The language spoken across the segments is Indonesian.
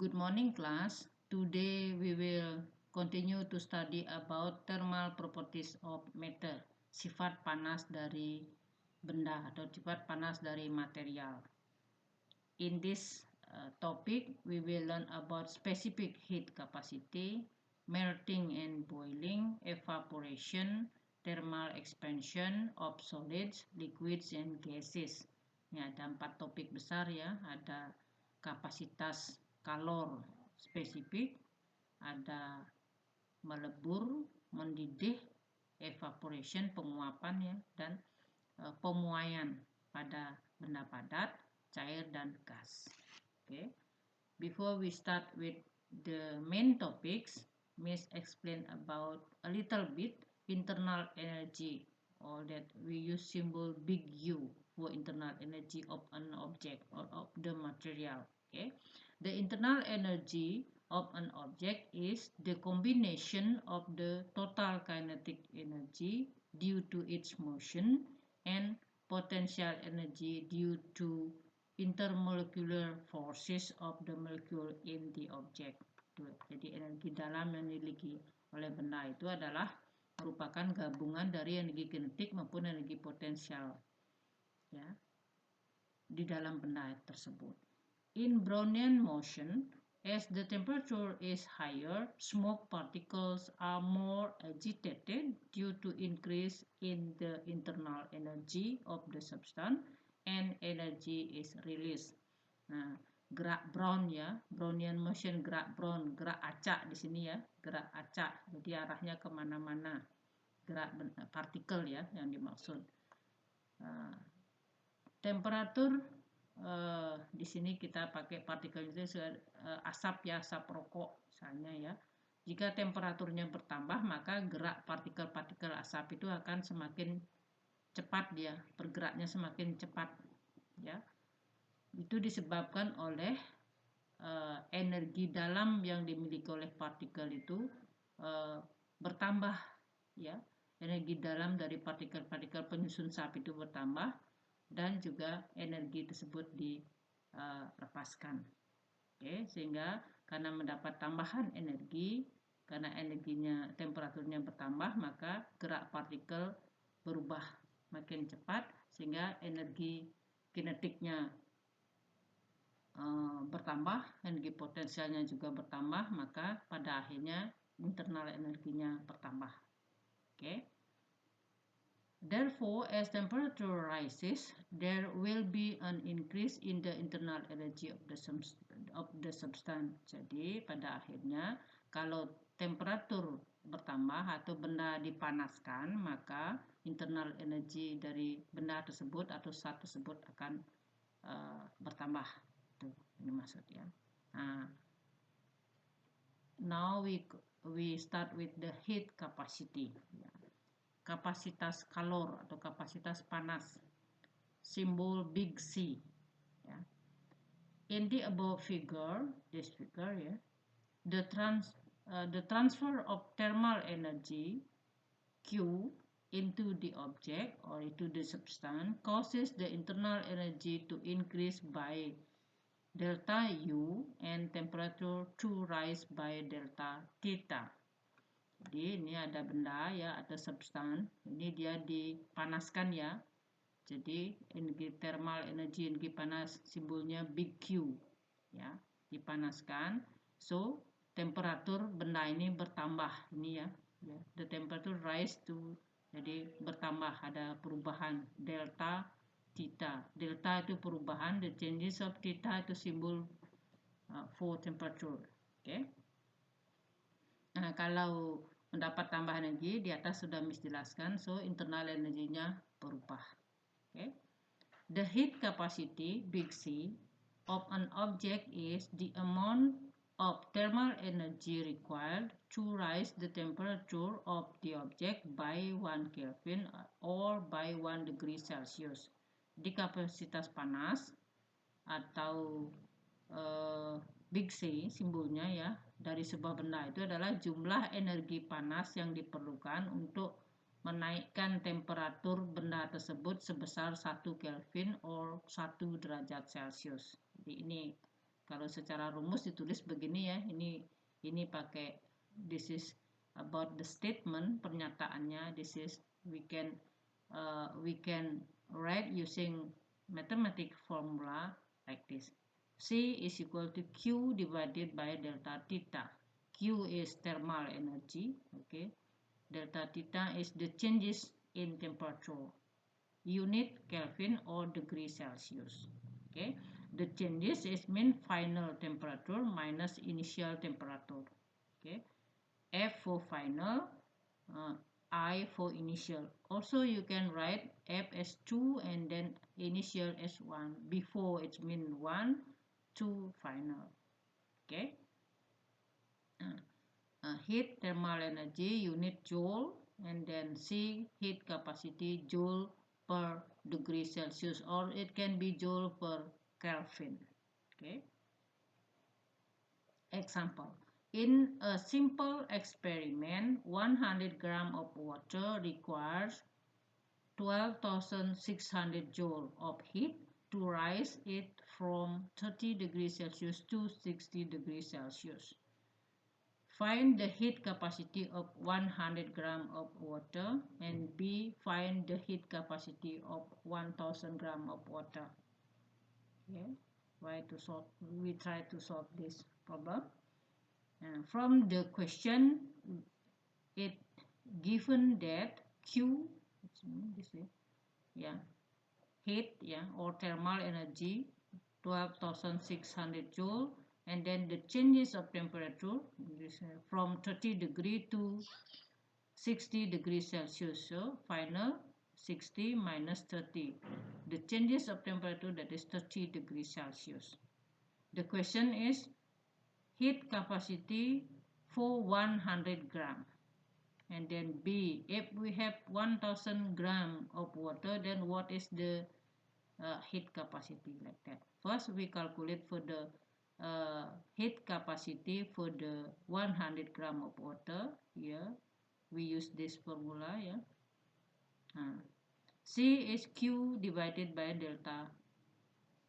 Good morning class. Today we will continue to study about thermal properties of matter, sifat panas dari benda atau sifat panas dari material. In this topic we will learn about specific heat capacity, melting and boiling, evaporation, thermal expansion of solids, liquids and gases. Ini ada 4 topik besar ya, ada kapasitas kalor spesifik, ada melebur, mendidih, evaporation penguapan ya, dan pemuaian pada benda padat, cair dan gas. Okay. Before we start with the main topics, Miss explain about a little bit internal energy, or that we use symbol big U for internal energy of an object or of the material. Okay. The internal energy of an object is the combination of the total kinetic energy due to its motion and potential energy due to intermolecular forces of the molecule in the object. Jadi energi dalam yang dimiliki oleh benda itu adalah merupakan gabungan dari energi kinetik maupun energi potensial ya di dalam benda tersebut. In Brownian motion, as the temperature is higher, smoke particles are more agitated due to increase in the internal energy of the substance and energy is released. Nah, gerak Brown ya, Brownian motion, gerak Brown, gerak acak di sini ya, gerak acak. Jadi arahnya kemana-mana, gerak partikel ya yang dimaksud. Temperatur di sini kita pakai partikel itu asap ya, asap rokok misalnya ya. Jika temperaturnya bertambah maka gerak partikel-partikel asap itu akan semakin cepat dia, bergeraknya semakin cepat ya. Itu disebabkan oleh energi dalam yang dimiliki oleh partikel itu bertambah ya. Energi dalam dari partikel-partikel penyusun asap itu bertambah dan juga energi tersebut dilepaskan. Oke, sehingga karena mendapat tambahan energi, karena energinya temperaturnya bertambah, maka gerak partikel berubah makin cepat sehingga energi kinetiknya bertambah, energi potensialnya juga bertambah, maka pada akhirnya internal energinya bertambah. Oke. Therefore, as temperature rises, there will be an increase in the internal energy of the substance. Jadi, pada akhirnya, kalau temperatur bertambah atau benda dipanaskan, maka internal energy dari benda tersebut atau zat tersebut akan bertambah. Tuh, ini maksudnya. Now we start with the heat capacity. Kapasitas kalor atau kapasitas panas, simbol big C ya. In the above figure, this figure ya, the transfer of thermal energy Q into the object or into the substance causes the internal energy to increase by delta U and temperature to rise by delta theta. Jadi ini ada benda ya, ada substan. Ini dia dipanaskan ya. Jadi energi thermal, energi panas simbolnya big Q ya, dipanaskan. So temperatur benda ini bertambah ini ya. The temperature rise to, jadi bertambah, ada perubahan delta theta. Delta itu perubahan, the changes of theta itu simbol for temperature. Oke. Nah, kalau mendapat tambahan energi, di atas sudah jelaskan, so internal energinya berubah. Okay. The heat capacity, big C, of an object is the amount of thermal energy required to rise the temperature of the object by 1 Kelvin or by 1 degree Celsius. Di kapasitas panas atau big C simbolnya ya dari sebuah benda itu adalah jumlah energi panas yang diperlukan untuk menaikkan temperatur benda tersebut sebesar 1 Kelvin or 1 derajat Celcius. Jadi ini Kalau secara rumus ditulis begini ya, ini pakai this is about the statement, pernyataannya. This is we can write using mathematical formula like this. C is equal to Q divided by delta theta. Q is thermal energy, okay. Delta theta is the changes in temperature, unit Kelvin or degree Celsius, okay. The changes is mean final temperature minus initial temperature, okay. F for final, I for initial. Also you can write F as 2 and then initial as 1. Before it means 1, 2 final, okay. Heat thermal energy unit joule, and then C heat capacity joule per degree Celsius, or it can be joule per Kelvin, okay. Example, in a simple experiment 100 gram of water requires 12,600 joule of heat to rise it from 30 degrees Celsius to 60 degrees Celsius. Find the heat capacity of 100 gram of water, and B, find the heat capacity of 1000 gram of water. Okay, we try to solve this problem. And from the question, it given that Q, heat, or thermal energy 12,600 joule, and then the changes of temperature from 30 degree to 60 degrees Celsius. So final 60 minus 30, the changes of temperature, that is 30 degrees Celsius. The question is heat capacity for 100 gram. And then B, if we have 1000 gram of water, then what is the heat capacity, like that. First we calculate for the heat capacity for the 100 gram of water. Here we use this formula, C is Q divided by delta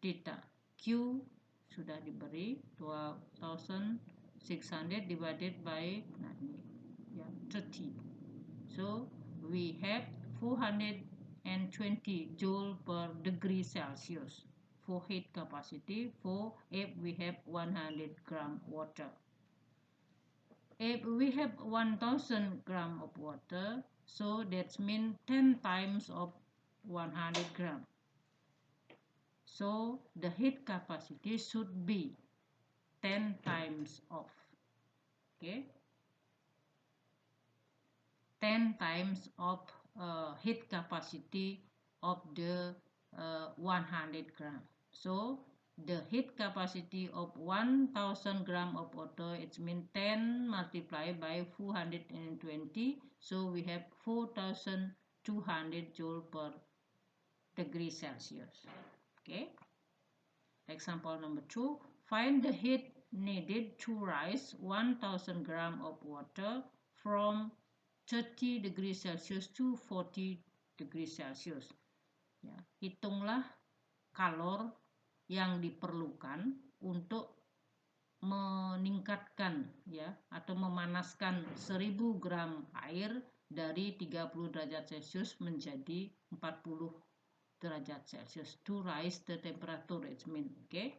theta. Q sudah diberi 12,600 divided by 30. So we have 420 joule per degree Celsius for heat capacity for if we have 100 gram water. If we have 1000 gram of water, so that means 10 times of 100 gram. So the heat capacity should be 10 times of, okay, 10 times of heat capacity of the 100 gram. So the heat capacity of 1000 gram of water, it means 10 multiplied by 420. So we have 4200 joule per degree Celsius. Okay. Example number 2. Find the heat needed to rise 1000 gram of water from 30 degrees Celsius to 40 degrees Celsius. Ya, hitunglah kalor yang diperlukan untuk meningkatkan atau memanaskan 1000 gram air dari 30 derajat Celcius menjadi 40 derajat Celcius, to rise the temperature, it means, okay.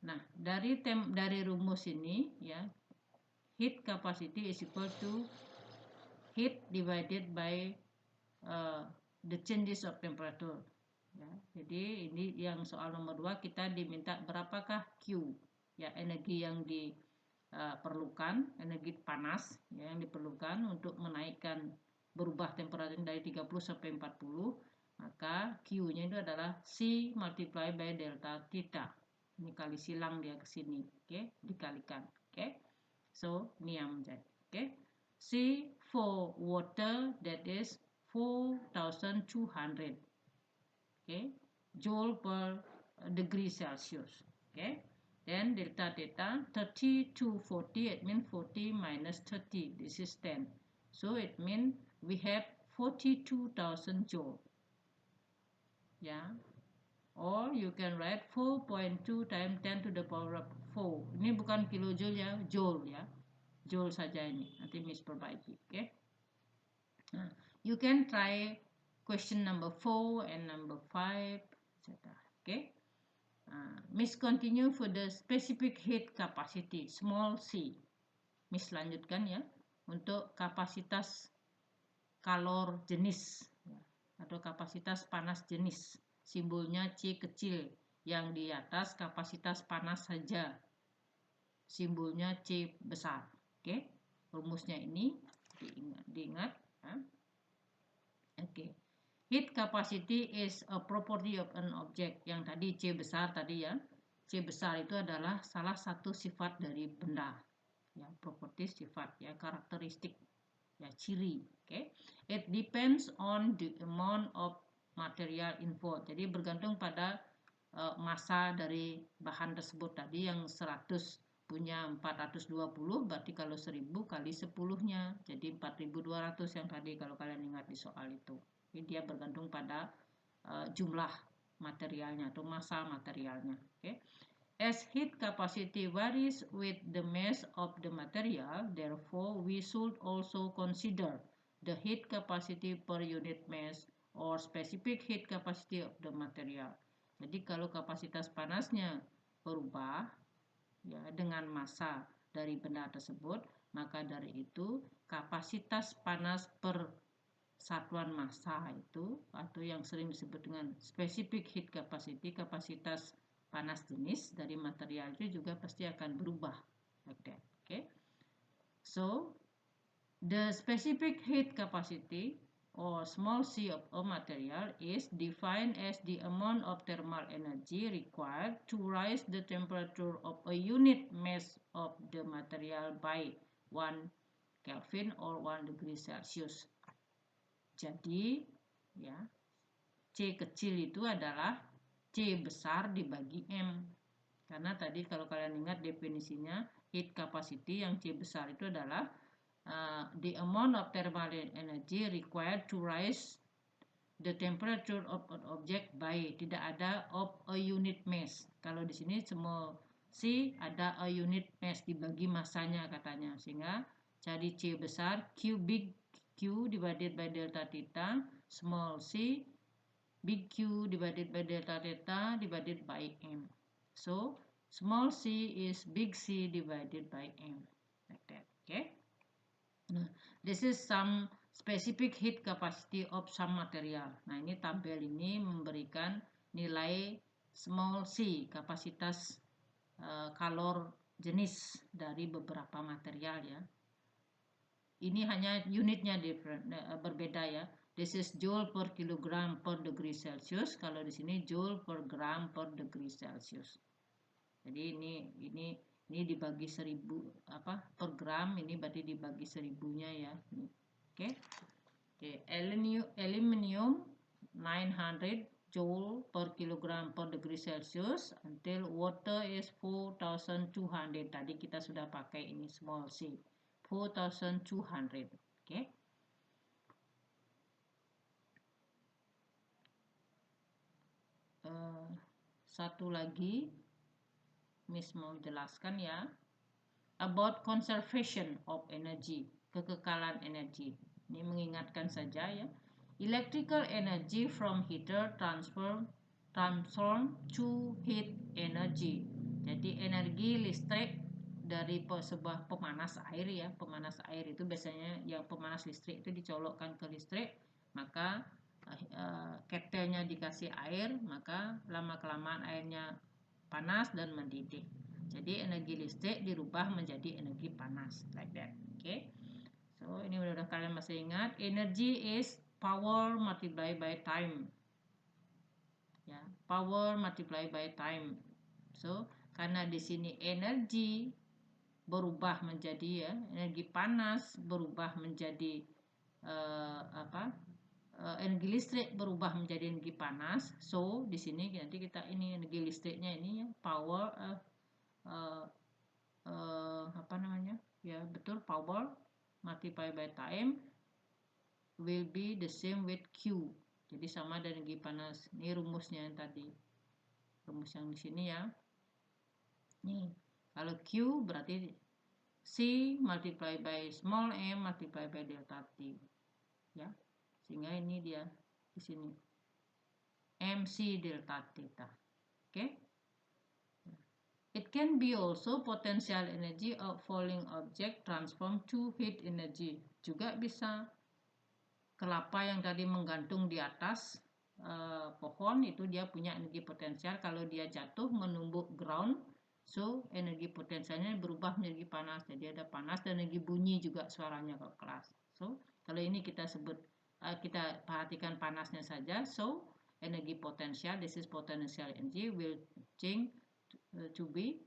Nah, dari rumus ini heat capacity is equal to heat divided by the changes of temperature. Jadi ini yang soal nomor 2 kita diminta berapakah Q, energi yang diperlukan, energi panas yang diperlukan untuk menaikkan, berubah temperatur dari 30 sampai 40, maka Q-nya itu adalah C multiply by delta theta. Ini kali silang dia ke sini, dikalikan, So ini yang menjadi, C for water, that is 4200, joule per degree Celsius, Then delta theta 30 to 40, it means 40 minus 30, this is 10. So it means we have 42,000 joule. or you can write 4.2 times 10 to the power of 4. Ini bukan kilojoule ya, joule ya. Joule saja ini. Nanti Miss perbaiki, oke? Nah, you can try question number 4 and number 5, etc. Okay? Miss continue for the specific heat capacity, small c. Miss lanjutkan ya, untuk kapasitas kalor jenis atau kapasitas panas jenis. Simbolnya C kecil, yang di atas kapasitas panas saja. Simbolnya C besar. Oke, rumusnya ini diingat. Oke. Heat capacity is a property of an object. Yang tadi C besar tadi ya. C besar itu adalah salah satu sifat dari benda. Ya, properti sifat ya, karakteristik ya, ciri. Okay. It depends on the amount of material involved. Jadi bergantung pada massa dari bahan tersebut. Tadi yang 100 punya 420, berarti kalau 1000 kali 10-nya jadi 4200 yang tadi kalau kalian ingat di soal itu. Jadi dia bergantung pada jumlah materialnya atau massa materialnya. Okay. As heat capacity varies with the mass of the material, therefore we should also consider the heat capacity per unit mass or specific heat capacity of the material. Jadi kalau kapasitas panasnya berubah ya dengan massa dari benda tersebut, maka dari itu kapasitas panas per satuan massa itu atau yang sering disebut dengan specific heat capacity, kapasitas panas jenis dari material itu juga pasti akan berubah like that. Okay, so the specific heat capacity or small c of a material is defined as the amount of thermal energy required to raise the temperature of a unit mass of the material by 1 Kelvin or 1 degree Celsius. Jadi ya, C kecil itu adalah C besar dibagi M. Karena tadi kalau kalian ingat definisinya, heat capacity yang C besar itu adalah the amount of thermal energy required to raise the temperature of an object by, tidak ada of a unit mass. Kalau di sini semua C ada a unit mass dibagi masanya katanya, sehingga jadi C besar Q big Q divided by delta theta, small c big Q divided by delta theta divided by M. So small c is big C divided by M, like that. Okay. Nah, this is some specific heat capacity of some material. Nah, ini tabel ini memberikan nilai small c, kapasitas kalor jenis dari beberapa material ya. Ini hanya unitnya berbeda ya. This is joule per kilogram per degree Celsius. Kalau di sini joule per gram per degree Celsius. Jadi ini dibagi 1000 per gram, ini berarti dibagi 1000-nya ya. Oke. Okay. Aluminium 900 joule per kilogram per degree Celsius until water is 4200. Tadi kita sudah pakai ini small c. 4200. Okay. Satu lagi Miss mau jelaskan ya, about conservation of energy, kekekalan energi. Ini mengingatkan saja ya, electrical energy from heater transform to heat energy. Jadi energi listrik dari sebuah pemanas air ya, pemanas air itu biasanya yang pemanas listrik itu dicolokkan ke listrik, maka ketelnya dikasih air, maka lama-kelamaan airnya panas dan mendidih. Jadi energi listrik dirubah menjadi energi panas, like that. Okay. So ini mudah-mudahan kalian masih ingat. Energy is power multiplied by time. Ya, power multiplied by time. So karena di sini energi berubah menjadi ya, energi panas berubah menjadi energi listrik berubah menjadi energi panas. So di sini nanti kita ini energi listriknya ini ya, power ya betul, power multiplied by time will be the same with Q. Jadi sama dengan energi panas. Ini rumusnya yang tadi. rumus yang di sini ya. Nih, kalau Q berarti C multiply by small m multiply by delta T. Ya. Sehingga ini dia di sini. MC delta theta. Oke. It can be also potential energy of falling object transform to heat energy. Juga bisa kelapa yang tadi menggantung di atas pohon itu dia punya energi potensial. Kalau dia jatuh menumbuk ground, so energi potensialnya berubah menjadi panas. Jadi ada panas dan energi bunyi juga suaranya kalau keras. So kalau ini kita sebut kita perhatikan panasnya saja. So energi potensial, this is potential energy will change to be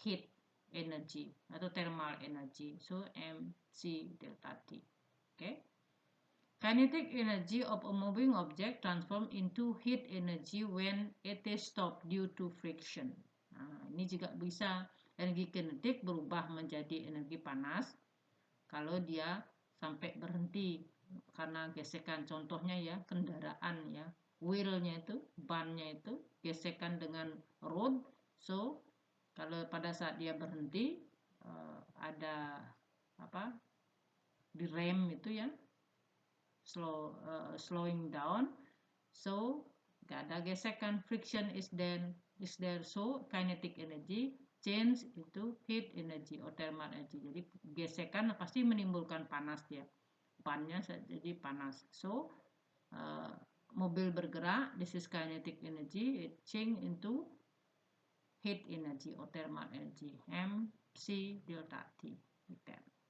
heat energy atau thermal energy. So MC delta T. Okay. Kinetic energy of a moving object transform into heat energy when it is stopped due to friction. Nah, ini juga bisa energi kinetik berubah menjadi energi panas kalau dia sampai berhenti karena gesekan. Contohnya ya kendaraan ya, wheelnya itu, bannya itu gesekan dengan road. So kalau pada saat dia berhenti ada apa di rem itu ya, slowing down, so gak ada gesekan, friction is there, so kinetic energy change into heat energy or thermal energy. Jadi gesekan pasti menimbulkan panas dia, bannya jadi panas. So mobil bergerak, this is kinetic energy, it change into heat energy or thermal energy, MC delta T.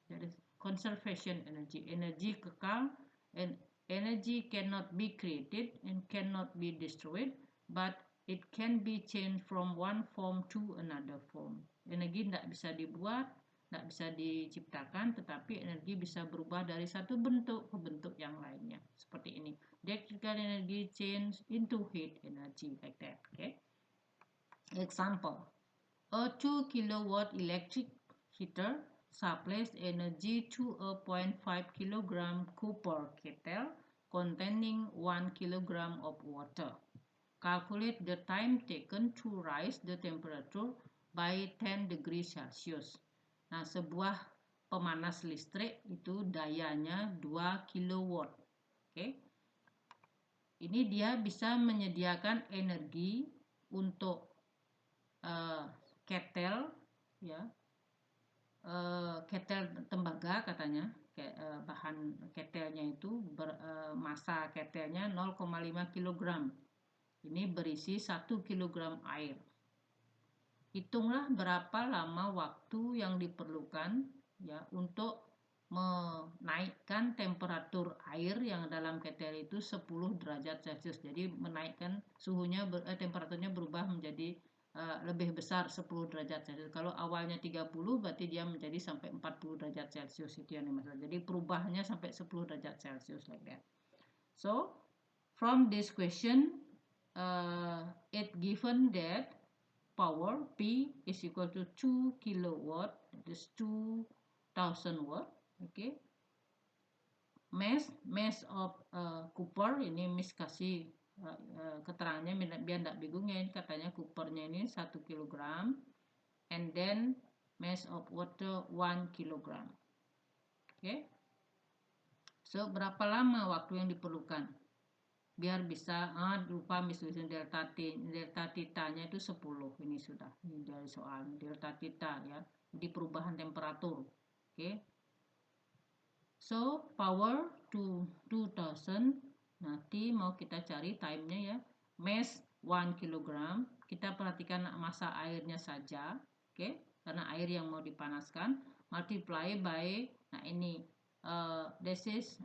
Jadi conservation energy, energi kekal. And energy cannot be created and cannot be destroyed, but it can be changed from one form to another form. Energi tidak bisa dibuat, tidak bisa diciptakan, tetapi energi bisa berubah dari satu bentuk ke bentuk yang lainnya. Seperti ini. Electrical energy change into heat energy like that. Okay. Example. A 2 kilowatt electric heater supplies energy to a 0.5 kg copper kettle containing 1 kg of water. Calculate the time taken to rise the temperature by 10 degrees Celsius. Nah, sebuah pemanas listrik itu dayanya 2 kW. Oke. Ini dia bisa menyediakan energi untuk ketel ya, ketel tembaga katanya, bahan ketelnya itu masa ketelnya 0,5 kg. Ini berisi 1 kg air. Hitunglah berapa lama waktu yang diperlukan ya untuk menaikkan temperatur air yang dalam ketel itu 10 derajat Celcius. Jadi menaikkan suhunya, temperaturnya berubah menjadi lebih besar 10 derajat Celcius. Kalau awalnya 30 berarti dia menjadi sampai 40 derajat Celcius, itu yang dimaksud. Jadi perubahannya sampai 10 derajat Celcius like that. So from this question it given that power P is equal to 2 kilowatt, that is 2000 watt. Okay. Mass of copper, ini Miss kasih keterangannya biar tidak bingung ya. Katanya coppernya ini 1 kg, and then mass of water 1 kg. Okay. So berapa lama waktu yang diperlukan biar bisa lupa misalnya delta theta-nya itu 10. Ini sudah, ini dari soal delta theta ya, di perubahan temperatur. Okay. So power to 2000. Nanti mau kita cari time-nya ya. Mass 1 kg. Kita perhatikan massa airnya saja. Oke, karena air yang mau dipanaskan. Multiply by, nah ini this is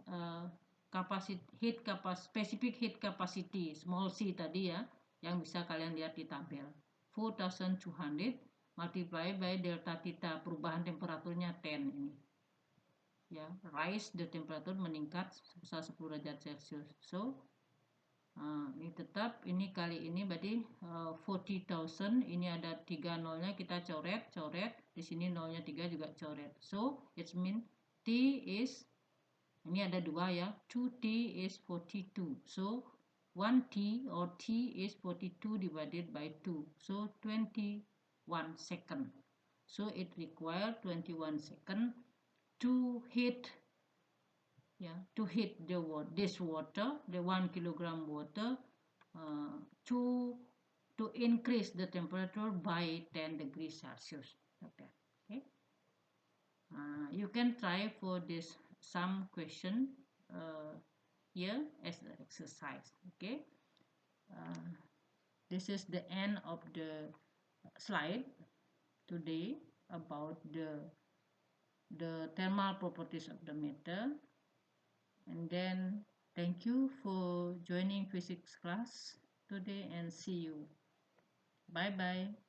specific heat capacity, small c tadi ya, yang bisa kalian lihat di tabel. 4200 multiply by delta theta, perubahan temperaturnya 10 ini. Ya, rise the temperature, meningkat sebesar 10 derajat Celcius. So ini tetap, ini kali ini berarti 40,000. Ini ada 3 nolnya, kita coret. Di sini nolnya 3 juga coret. So it means T is, ini ada 2 ya, 2T is 42. So 1 T or T is 42 divided by 2, so 21 second. So it requires 21 second to heat, this water, the 1 kilogram water, to increase the temperature by 10 degrees Celsius. Okay. You can try for this some question here as an exercise. Okay. Uh, this is the end of the slide today about the thermal properties of the matter. And then thank you for joining physics class today, and see you. Bye bye.